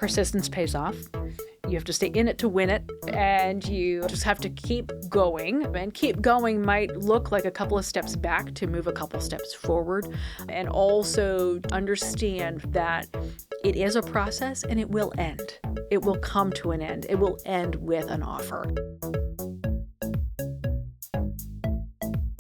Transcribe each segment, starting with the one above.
persistence pays off. You have to stay in it to win it, and you just have to keep going. And keep going might look like a couple of steps back to move a couple steps forward, and also understand that it is a process and it will end. It will come to an end. It will end with an offer.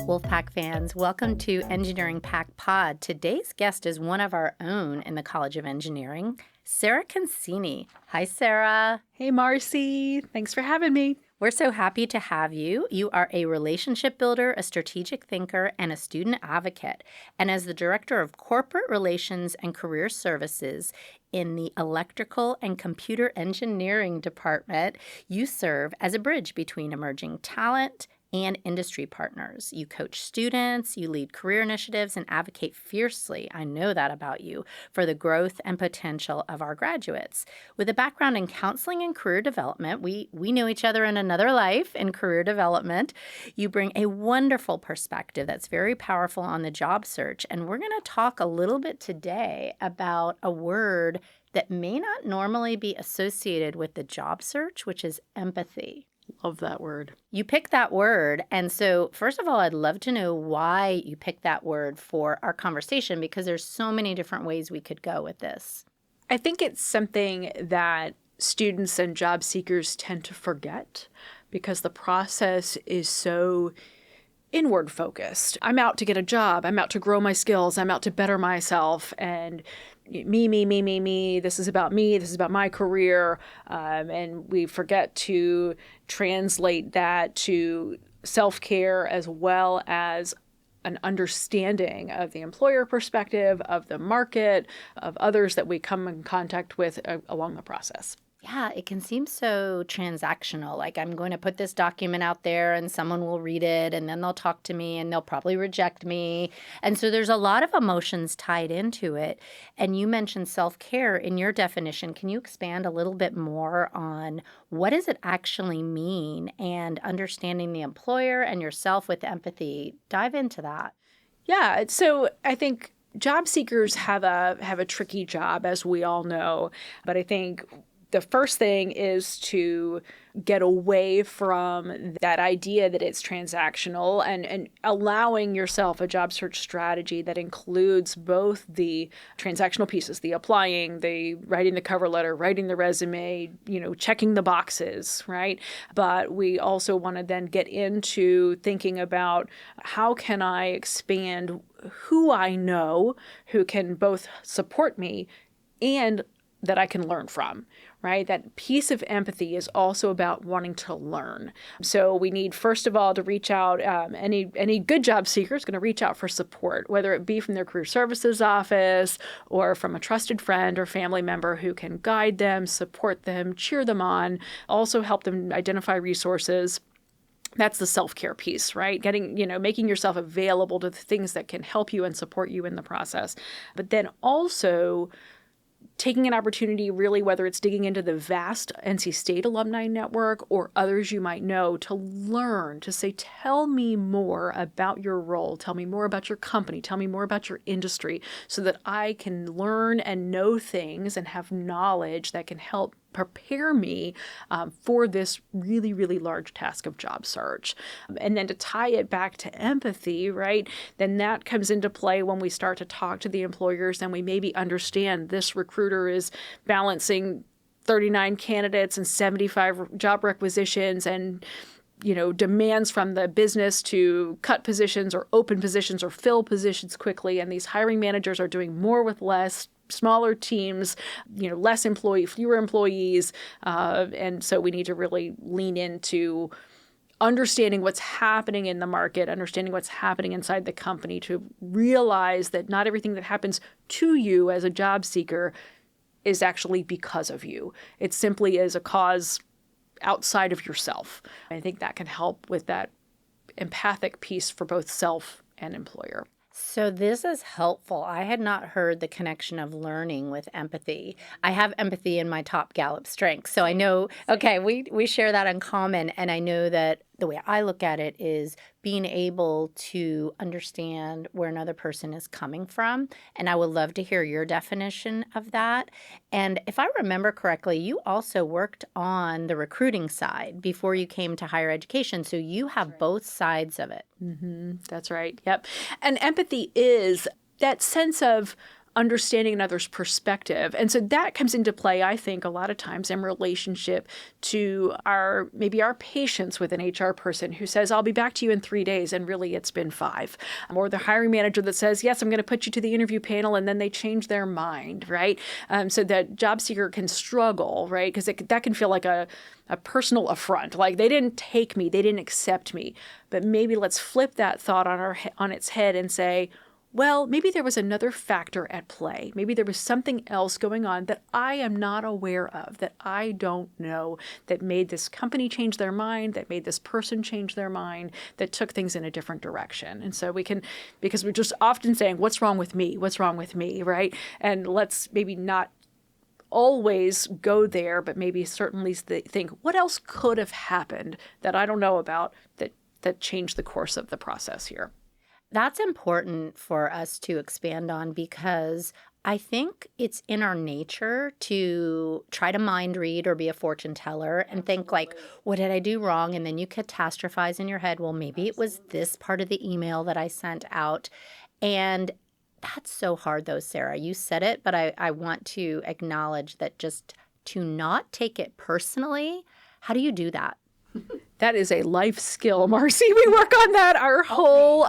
Wolfpack fans, welcome to Engineering Pack Pod. Today's guest is one of our own in the College of Engineering, Sarah Consini. Hi, Sarah. Hey, Marcy. Thanks for having me. We're so happy to have you. You are a relationship builder, a strategic thinker, and a student advocate. And as the Director of Corporate Relations and Career Services in the Electrical and Computer Engineering Department, you serve as a bridge between emerging talent and industry partners. You coach students, you lead career initiatives, and advocate fiercely, I know that about you, for the growth and potential of our graduates. With a background in counseling and career development, we know each other in another life in career development. You bring a wonderful perspective that's very powerful on the job search. And we're going to talk a little bit today about a word that may not normally be associated with the job search, which is empathy. Love that word. You picked that word. And so, first of all, I'd love to know why you picked that word for our conversation, because there's so many different ways we could go with this. I think it's something that students and job seekers tend to forget because the process is so inward focused. I'm out to get a job. I'm out to grow my skills. I'm out to better myself. And me. This is about me. This is about my career. And we forget to translate that to self-care as well as an understanding of the employer perspective, of the market, of others that we come in contact with along the process. Yeah, it can seem so transactional. Like, I'm going to put this document out there and someone will read it and then they'll talk to me and they'll probably reject me. And so there's a lot of emotions tied into it. And you mentioned self-care in your definition. Can you expand a little bit more on what does it actually mean and understanding the employer and yourself with empathy? Dive into that. Yeah, so I think job seekers have a tricky job, as we all know. But I think the first thing is to get away from that idea that it's transactional and allowing yourself a job search strategy that includes both the transactional pieces, the applying, the writing the cover letter, writing the resume, checking the boxes, right? But we also want to then get into thinking about how can I expand who I know who can both support me and that I can learn from, right? That piece of empathy is also about wanting to learn. So we need, first of all, to reach out. Any good job seeker is going to reach out for support, whether it be from their career services office or from a trusted friend or family member who can guide them, support them, cheer them on, also help them identify resources. That's the self-care piece, right? Making yourself available to the things that can help you and support you in the process. But then also taking an opportunity, really, whether it's digging into the vast NC State alumni network or others you might know, to learn, to say, tell me more about your role, tell me more about your company, tell me more about your industry, so that I can learn and know things and have knowledge that can help prepare me for this really, really large task of job search. And then to tie it back to empathy, right, then that comes into play when we start to talk to the employers and we maybe understand this recruiter is balancing 39 candidates and 75 job requisitions and demands from the business to cut positions or open positions or fill positions quickly. And these hiring managers are doing more with less, smaller teams, fewer employees. And so we need to really lean into understanding what's happening in the market, understanding what's happening inside the company, to realize that not everything that happens to you as a job seeker is actually because of you. It simply is a cause outside of yourself. I think that can help with that empathic piece for both self and employer. So this is helpful. I had not heard the connection of learning with empathy. I have empathy in my top Gallup strength. So I know, okay, we share that in common. And I know that the way I look at it is being able to understand where another person is coming from. And I would love to hear your definition of that. And if I remember correctly, you also worked on the recruiting side before you came to higher education. So you have both sides of it. That's right. Yep. And empathy is that sense of understanding another's perspective. And so that comes into play, I think, a lot of times in relationship to maybe our patience with an HR person who says, I'll be back to you in 3 days, and really it's been 5. Or the hiring manager that says, yes, I'm going to put you to the interview panel, and then they change their mind, right? So that job seeker can struggle, right? Because that can feel like a personal affront. Like they didn't take me, they didn't accept me. But maybe let's flip that thought on its head and say, well, maybe there was another factor at play. Maybe there was something else going on that I am not aware of, that I don't know, that made this company change their mind, that made this person change their mind, that took things in a different direction. And so we can, because we're just often saying, what's wrong with me? What's wrong with me, right? And let's maybe not always go there, but maybe certainly think, what else could have happened that I don't know about that changed the course of the process here? That's important for us to expand on because I think it's in our nature to try to mind read or be a fortune teller and think like, what did I do wrong? And then you catastrophize in your head, well, maybe it was this part of the email that I sent out. And that's so hard though, Sarah. You said it, but I want to acknowledge that just to not take it personally, how do you do that? That is a life skill, Marcy. We work on that our whole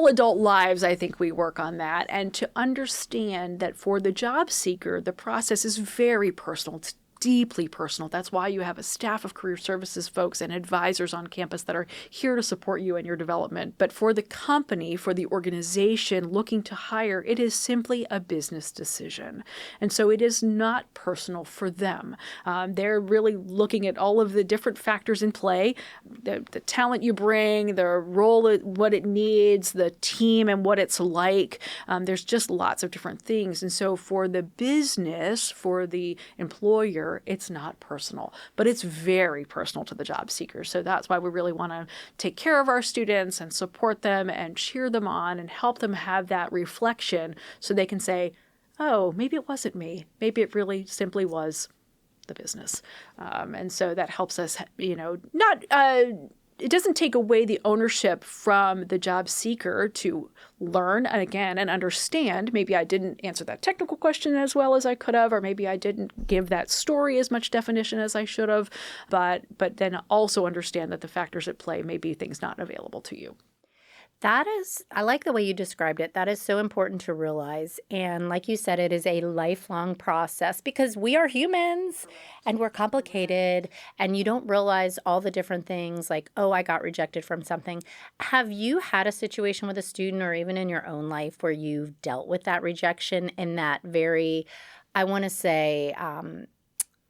adult lives. I think we work on that, and to understand that for the job seeker, the process is very personal. It's deeply personal. That's why you have a staff of career services folks and advisors on campus that are here to support you in your development. But for the company, for the organization looking to hire, it is simply a business decision. And so it is not personal for them. They're really looking at all of the different factors in play, the talent you bring, the role, what it needs, the team and what it's like. There's just lots of different things. And so for the business, for the employer, it's not personal, but it's very personal to the job seekers. So that's why we really want to take care of our students and support them and cheer them on and help them have that reflection so they can say, oh, maybe it wasn't me. Maybe it really simply was the business. And so that helps us, it doesn't take away the ownership from the job seeker to learn and understand. Maybe I didn't answer that technical question as well as I could have, or maybe I didn't give that story as much definition as I should have, but then also understand that the factors at play may be things not available to you. I like the way you described it. That is so important to realize. And like you said, it is a lifelong process because we are humans and we're complicated and you don't realize all the different things like, oh, I got rejected from something. Have you had a situation with a student or even in your own life where you've dealt with that rejection in that very, I want to say,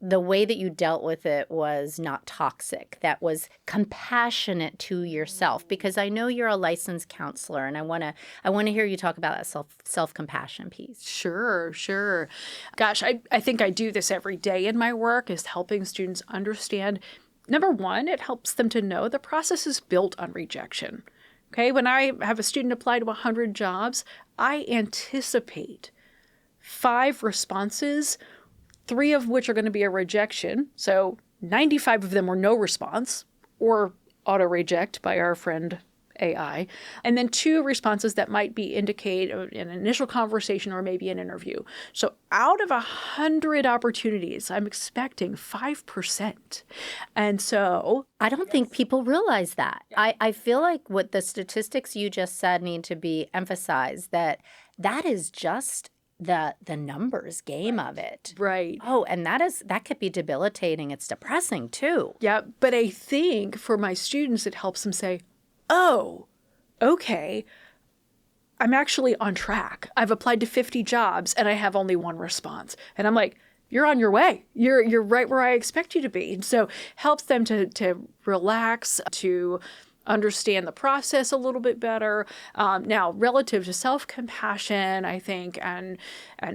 the way that you dealt with it was not toxic, that was compassionate to yourself? Because I know you're a licensed counselor, and I want to hear you talk about that self-compassion piece. Sure. Gosh, I think I do this every day in my work, is helping students understand. Number one, it helps them to know the process is built on rejection. Okay, when I have a student apply to 100 jobs, I anticipate 5 responses, 3 of which are going to be a rejection. So 95 of them were no response or auto reject by our friend AI. And then 2 responses that might indicate an initial conversation or maybe an interview. So out of 100 opportunities, I'm expecting 5%. And so I don't think people realize that. I feel like what the statistics you just said need to be emphasized, that is just the numbers game of it. Right. Oh, and that could be debilitating. It's depressing too. Yeah, but I think for my students, it helps them say, oh, okay, I'm actually on track. I've applied to 50 jobs and I have only 1 response. And I'm like, you're on your way. You're right where I expect you to be. And so helps them to relax, to understand the process a little bit better. Now, relative to self-compassion, I think, and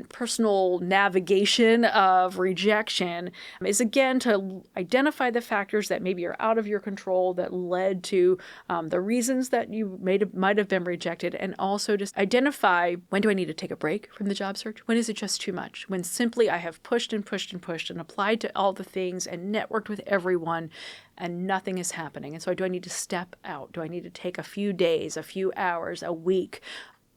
personal navigation of rejection is, again, to identify the factors that maybe are out of your control that led to the reasons that you might have been rejected, and also just identify, when do I need to take a break from the job search? When is it just too much? When simply I have pushed and pushed and pushed and applied to all the things and networked with everyone, and nothing is happening. And so do I need to step out? Do I need to take a few days, a few hours, a week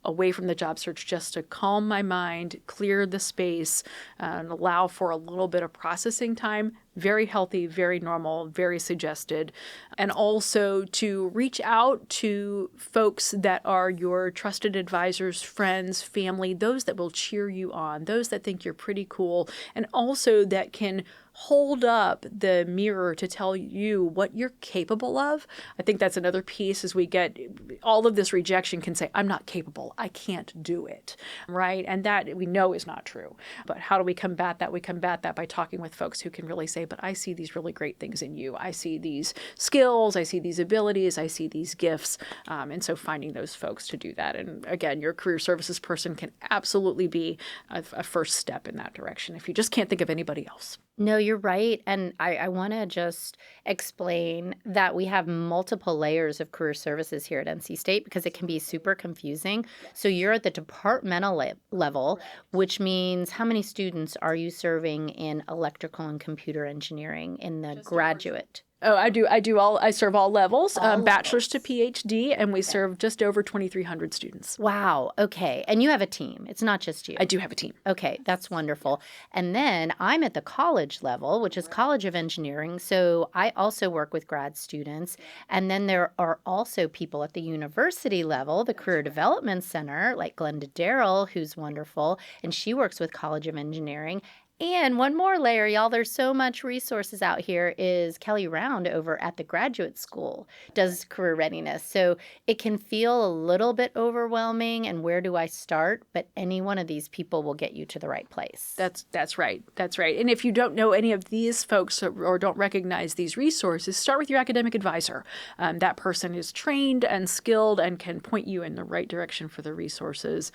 away from the job search just to calm my mind, clear the space, and allow for a little bit of processing time? Very healthy, very normal, very suggested. And also to reach out to folks that are your trusted advisors, friends, family, those that will cheer you on, those that think you're pretty cool, and also that can hold up the mirror to tell you what you're capable of. I think that's another piece. As we get all of this rejection can say, I'm not capable, I can't do it, right? And that we know is not true. But how do we combat that? We combat that by talking with folks who can really say, but I see these really great things in you. I see these skills, I see these abilities, I see these gifts. And so finding those folks to do that. And again, your career services person can absolutely be a first step in that direction if you just can't think of anybody else. No, you're right. And I want to just explain that we have multiple layers of career services here at NC State because it can be super confusing. So you're at the departmental level, which means how many students are you serving in electrical and computer engineering in the graduate? Oh, I serve all levels, bachelor's to PhD, and we serve just over 2,300 students. Wow. Okay. And you have a team. It's not just you. I do have a team. Okay. That's wonderful. And then I'm at the college level, which is College of Engineering. So I also work with grad students. And then there are also people at the university level, the Career Development Center, like Glenda Darrell, who's wonderful, and she works with College of Engineering. And one more layer, y'all, there's so much resources out here, is Kelly Round over at the graduate school does career readiness. So it can feel a little bit overwhelming, and where do I start? But any one of these people will get you to the right place. That's right. That's right. And if you don't know any of these folks or don't recognize these resources, start with your academic advisor. That person is trained and skilled and can point you in the right direction for the resources.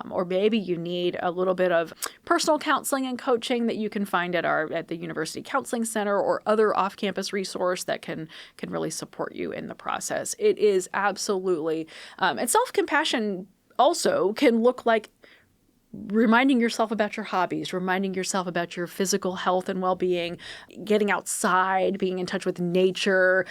Or maybe you need a little bit of personal counseling and coaching that you can find at the University Counseling Center or other off-campus resource that can really support you in the process. It is absolutely, and self-compassion also can look like reminding yourself about your hobbies, reminding yourself about your physical health and well-being, getting outside, being in touch with nature,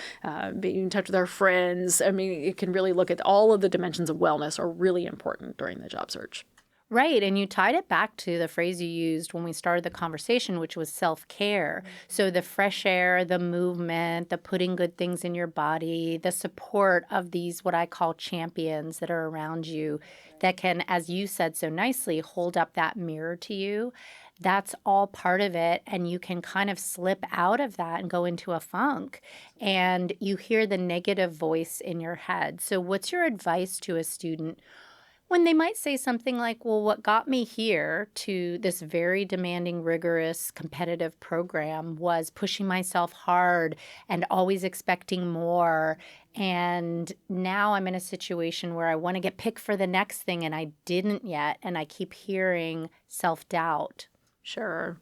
being in touch with our friends. I mean, it can really look at all of the dimensions of wellness are really important during the job search. Right. And you tied it back to the phrase you used when we started the conversation, which was self-care. So the fresh air, the movement, the putting good things in your body, the support of these, what I call champions that are around you that can, as you said so nicely, hold up that mirror to you. That's all part of it. And you can kind of slip out of that and go into a funk. And you hear the negative voice in your head. So what's your advice to a student when they might say something like, well, what got me here to this very demanding, rigorous, competitive program was pushing myself hard and always expecting more. And now I'm in a situation where I want to get picked for the next thing and I didn't yet. And I keep hearing self-doubt. Sure.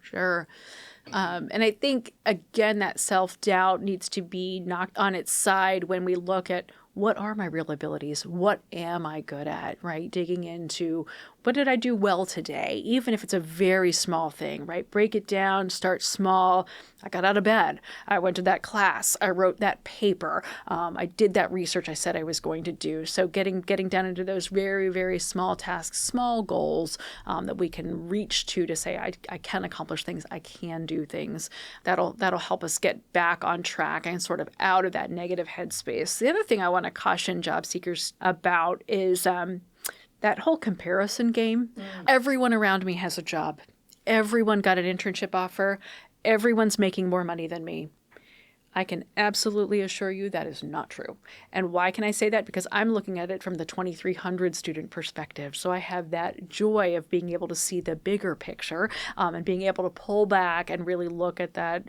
And I think, again, that self-doubt needs to be knocked on its side when we look at what are my real abilities? What am I good at, right? Digging into what did I do well today, even if it's a very small thing, right? Break it down, start small. I got out of bed. I went to that class. I wrote that paper. I did that research I said I was going to do. So getting down into those very, very small tasks, small goals that we can reach to say, I can accomplish things. I can do things. That'll help us get back on track and sort of out of that negative headspace. The other thing I want to caution job seekers about is that whole comparison game. Everyone around me has a job. Everyone got an internship offer. Everyone's making more money than me. I can absolutely assure you that is not true. And why can I say that? Because I'm looking at it from the 2,300 student perspective. So I have that joy of being able to see the bigger picture and being able to pull back and really look at that,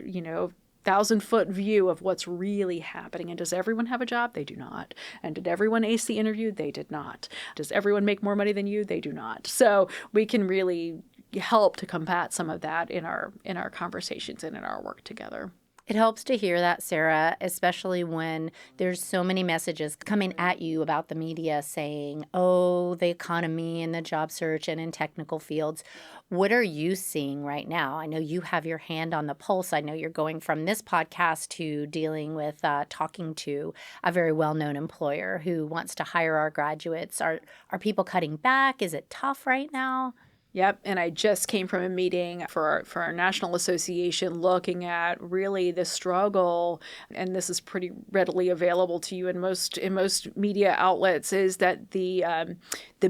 1,000-foot view of what's really happening. And does everyone have a job? They do not. And did everyone ace the interview? They did not. Does everyone make more money than you? They do not. So we can really help to combat some of that in our conversations and in our work together. It helps to hear that, Sarah, especially when there's so many messages coming at you about the media saying, oh, the economy and the job search and in technical fields. What are you seeing right now? I know you have your hand on the pulse. I know you're going from this podcast to dealing with talking to a very well-known employer who wants to hire our graduates. Are people cutting back? Is it tough right now? Yep. And I just came from a meeting for our national association looking at really the struggle, and this is pretty readily available to you in most media outlets, is that the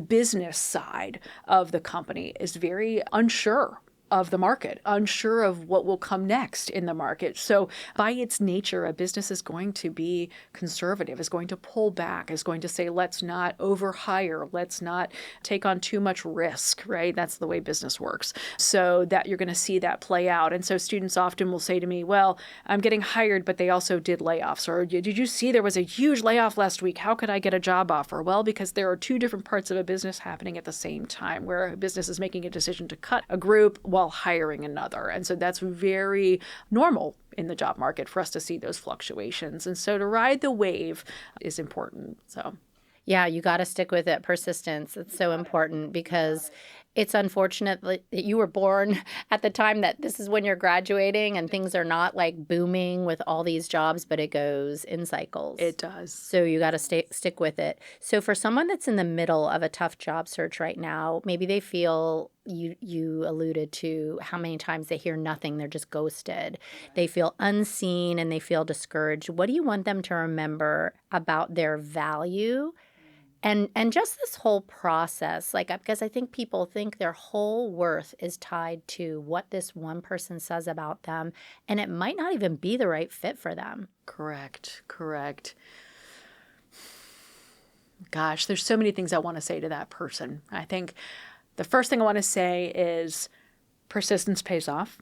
business side of the company is very unsure of the market, unsure of what will come next in the market. So by its nature, a business is going to be conservative, is going to pull back, is going to say, let's not overhire, let's not take on too much risk, right? That's the way business works. So that you're going to see that play out. And so students often will say to me, well, I'm getting hired, but they also did layoffs. Or did you see there was a huge layoff last week? How could I get a job offer? Well, because there are two different parts of a business happening at the same time, where a business is making a decision to cut a group while hiring another. And so that's very normal in the job market for us to see those fluctuations. And so to ride the wave is important. So yeah, you got to stick with it. Persistence. It's so important because it's unfortunate that you were born at the time that this is when you're graduating and things are not like booming with all these jobs, but it goes in cycles. It does. So you got to stick with it. So for someone that's in the middle of a tough job search right now, maybe they feel you alluded to how many times they hear nothing, they're just ghosted. They feel unseen and they feel discouraged. What do you want them to remember about their value? And just this whole process, like, because I think people think their whole worth is tied to what this one person says about them, and it might not even be the right fit for them. Correct. Gosh, there's so many things I want to say to that person. I think the first thing I want to say is persistence pays off.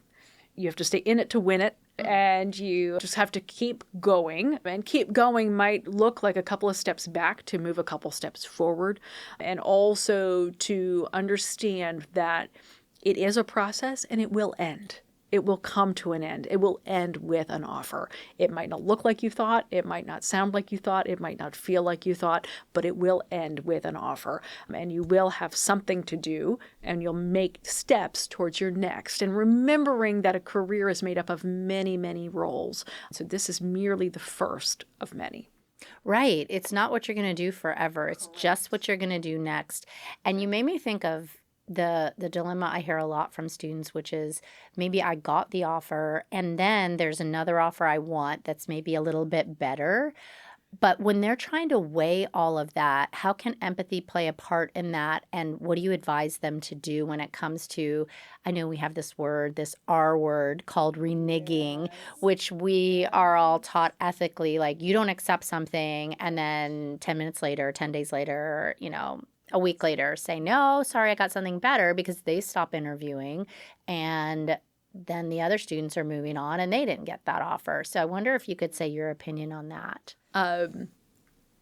You have to stay in it to win it. And you just have to keep going. And keep going might look like a couple of steps back to move a couple steps forward. And also to understand that it is a process and it will end. It will come to an end. It will end with an offer. It might not look like you thought. It might not sound like you thought. It might not feel like you thought, but it will end with an offer. And you will have something to do, and you'll make steps towards your next. And remembering that a career is made up of many, many roles. So this is merely the first of many. Right. It's not what you're going to do forever. It's just what you're going to do next. And you made me think of the dilemma I hear a lot from students, which is maybe I got the offer and then there's another offer I want that's maybe a little bit better. But when they're trying to weigh all of that, how can empathy play a part in that? And what do you advise them to do when it comes to, I know we have this R word called reneging, which we are all taught ethically, like you don't accept something and then 10 minutes later, 10 days later, a week later say, no, sorry, I got something better, because they stop interviewing and then the other students are moving on and they didn't get that offer. So I wonder if you could say your opinion on that.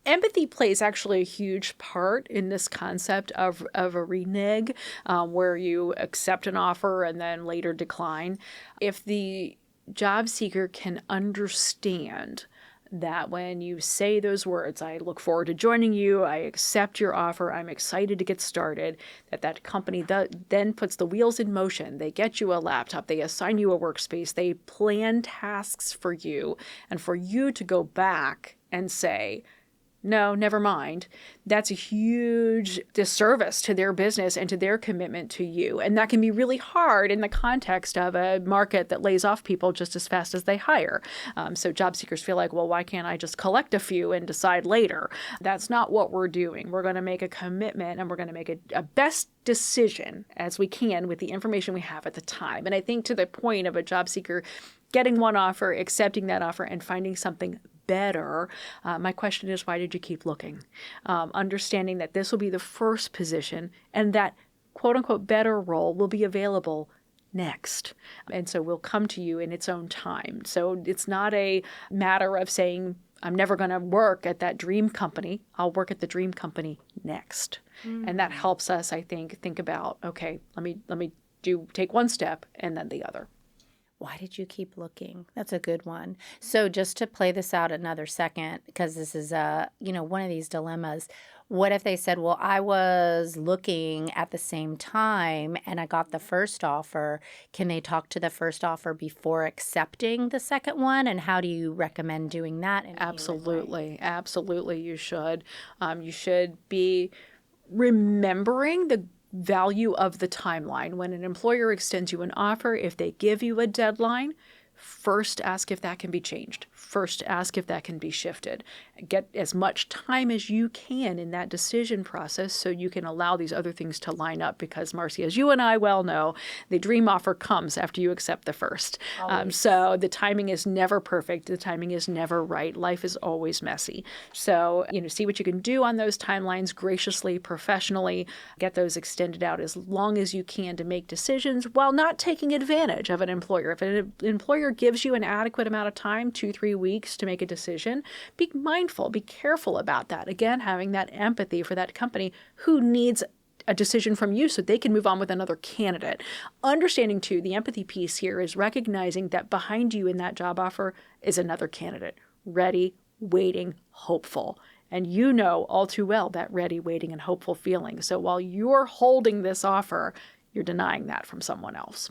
Empathy plays actually a huge part in this concept of a renege, where you accept an offer and then later decline. If the job seeker can understand that when you say those words, I look forward to joining you, I accept your offer, I'm excited to get started, that company then puts the wheels in motion. They get you a laptop, they assign you a workspace, they plan tasks for you, and for you to go back and say, no, never mind. That's a huge disservice to their business and to their commitment to you. And that can be really hard in the context of a market that lays off people just as fast as they hire. So job seekers feel like, well, why can't I just collect a few and decide later? That's not what we're doing. We're going to make a commitment and we're going to make a best decision as we can with the information we have at the time. And I think to the point of a job seeker getting one offer, accepting that offer, and finding something better, my question is, why did you keep looking? Understanding that this will be the first position and that quote unquote better role will be available next. And so we'll come to you in its own time. So it's not a matter of saying, I'm never going to work at that dream company. I'll work at the dream company next. And that helps us, I think about, okay, let me take one step and then the other. Why did you keep looking? That's a good one. So just to play this out another second, because this is one of these dilemmas. What if they said, well, I was looking at the same time and I got the first offer. Can they talk to the first offer before accepting the second one? And how do you recommend doing that? Absolutely. Absolutely, you should. You should be remembering the value of the timeline. When an employer extends you an offer, if they give you a deadline, first ask if that can be changed. First ask if that can be shifted. Get as much time as you can in that decision process so you can allow these other things to line up, because, Marcy, as you and I well know, the dream offer comes after you accept the first. So the timing is never perfect. The timing is never right. Life is always messy. So, see what you can do on those timelines graciously, professionally. Get those extended out as long as you can to make decisions while not taking advantage of an employer. If an employer gives you an adequate amount of time, 2-3 weeks to make a decision, be mindful, be careful about that. Again, having that empathy for that company who needs a decision from you so they can move on with another candidate. Understanding, too, the empathy piece here is recognizing that behind you in that job offer is another candidate, ready, waiting, hopeful. And you know all too well that ready, waiting, and hopeful feeling. So while you're holding this offer, you're denying that from someone else.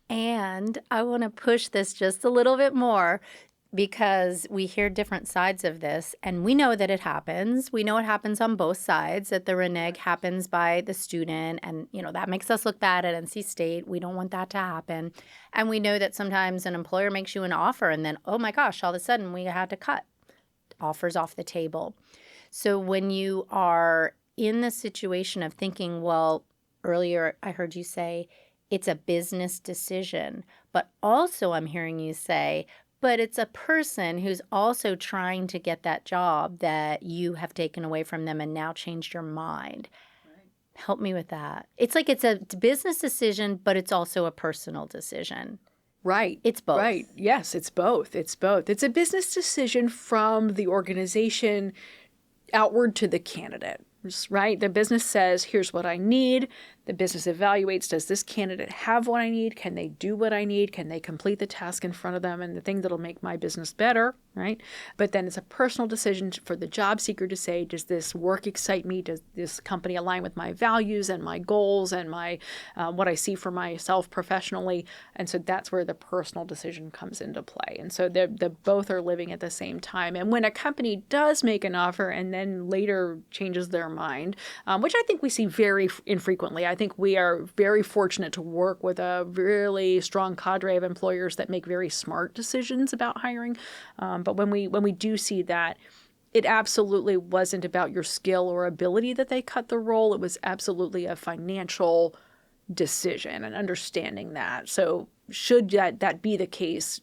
And I want to push this just a little bit more, because we hear different sides of this, and we know that it happens. We know it happens on both sides, that the renege happens by the student, and that makes us look bad at NC State. We don't want that to happen. And we know that sometimes an employer makes you an offer, and then, oh my gosh, all of a sudden we had to cut. Offers off the table. So when you are in the situation of thinking, well, earlier I heard you say it's a business decision, but also I'm hearing you say, but it's a person who's also trying to get that job that you have taken away from them and now changed your mind. Right. Help me with that. It's like it's a business decision, but it's also a personal decision. Right. It's both. Right. Yes, it's both. It's both. It's a business decision from the organization outward to the candidate, right? The business says, here's what I need. The business evaluates, does this candidate have what I need? Can they do what I need? Can they complete the task in front of them and the thing that'll make my business better, right? But then it's a personal decision for the job seeker to say, does this work excite me? Does this company align with my values and my goals and my what I see for myself professionally? And so that's where the personal decision comes into play. And so the both are living at the same time. And when a company does make an offer and then later changes their mind, which I think we see very infrequently. I think we are very fortunate to work with a really strong cadre of employers that make very smart decisions about hiring. But when we do see that, it absolutely wasn't about your skill or ability that they cut the role. It was absolutely a financial decision and understanding that. So should that be the case,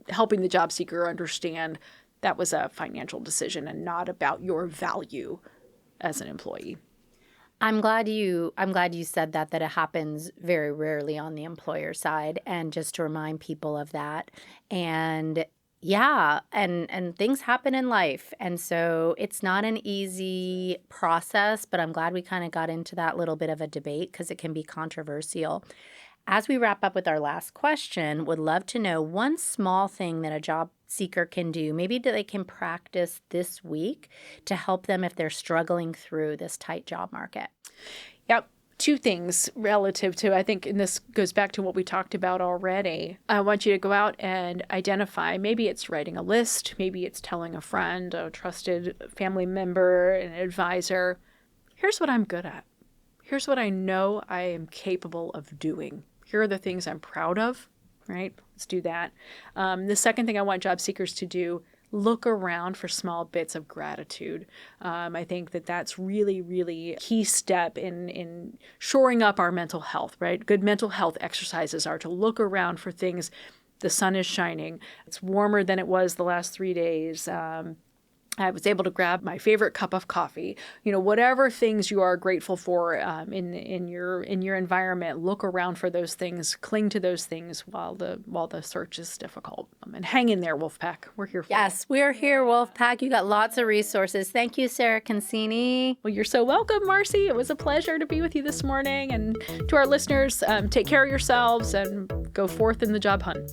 helping the job seeker understand that was a financial decision and not about your value as an employee. I'm glad you said that it happens very rarely on the employer side, and just to remind people of that. And yeah, and things happen in life. And so it's not an easy process, but I'm glad we kind of got into that little bit of a debate because it can be controversial. As we wrap up with our last question, would love to know one small thing that a job seeker can do, maybe that they can practice this week to help them if they're struggling through this tight job market. Yep. Two things relative to, I think, and this goes back to what we talked about already. I want you to go out and identify, maybe it's writing a list, maybe it's telling a friend, a trusted family member, an advisor, here's what I'm good at. Here's what I know I am capable of doing. Here are the things I'm proud of, right? Let's do that. The second thing I want job seekers to do, look around for small bits of gratitude. I think that's really, really a key step in shoring up our mental health, right? Good mental health exercises are to look around for things. The sun is shining. It's warmer than it was the last 3 days. I was able to grab my favorite cup of coffee. Whatever things you are grateful for in your environment, look around for those things, cling to those things while the search is difficult. And hang in there, Wolfpack. We're here for you. Yes, we're here, Wolfpack. You got lots of resources. Thank you, Sarah Consini. Well, you're so welcome, Marcy. It was a pleasure to be with you this morning. And to our listeners, take care of yourselves and go forth in the job hunt.